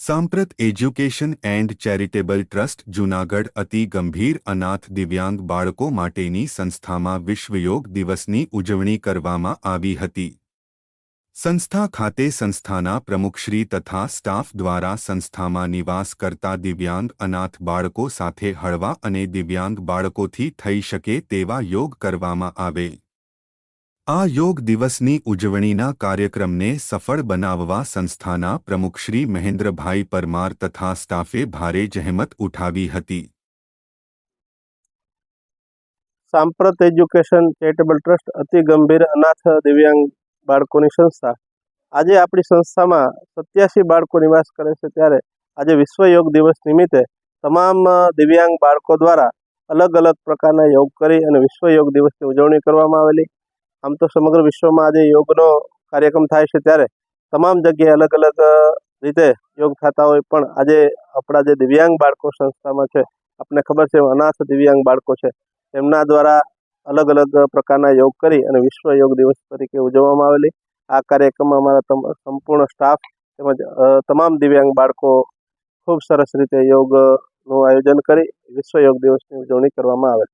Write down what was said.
सांप्रत education and charitable trust Junagadh अति गंभीर अनाथ दिव्यांग बाळको माटेनी संस्थामां विश्व योग दिवसनी उजवणी करवामां आवी हती। संस्था खाते संस्थाना प्रमुखश्री तथा स्टाफ द्वारा संस्थामां निवास करता दिव्यांग अनाथ बाळको साथे हळवा अने दिव्यांग बाळकोथी थई शके तेवा योग करवामां आवे। आ योग दिवसनी उजवणीना कार्यक्रमने सफल बनाववा संस्थाना प्रमुख श्री महेन्द्रभाई परमार तथा स्टाफे भारे जहमत उठावी हती। सांप्रत एज्युकेशन चेरिटेबल ट्रस्ट अति गंभीर अनाथ दिव्यांग बाळकोनी संस्था आज अपनी संस्था में 87 बाळको निवास करे छे, त्यारे आज विश्व योग दिवस निमित्ते तमाम दिव्यांग बाळको द्वारा अलग अलग प्रकारना योग करी अने विश्व योग दिवस की उजवणी करवामां आवेली। आम तो समग्र विश्व में आज योगनो कार्यक्रम थाय छे, त्यारे तमाम जगह अलग अलग रीते योग थता होय, पण आज अपना जे दिव्यांग बाळको संस्था में छे, आपने खबर है अनाथ दिव्यांग बाळको छे, एमना द्वारा अलग अलग प्रकारना योग करी अने विश्व योग दिवस तरीके उजववामां आवेली। आ कार्यक्रम में अमारा संपूर्ण स्टाफ તેમજ तमाम दिव्यांग बाळको खूब सरस रीते योगનું આયોજન કરી વિશ્વ યોગ દિવસની ઉજવણી કરવામાં આવે।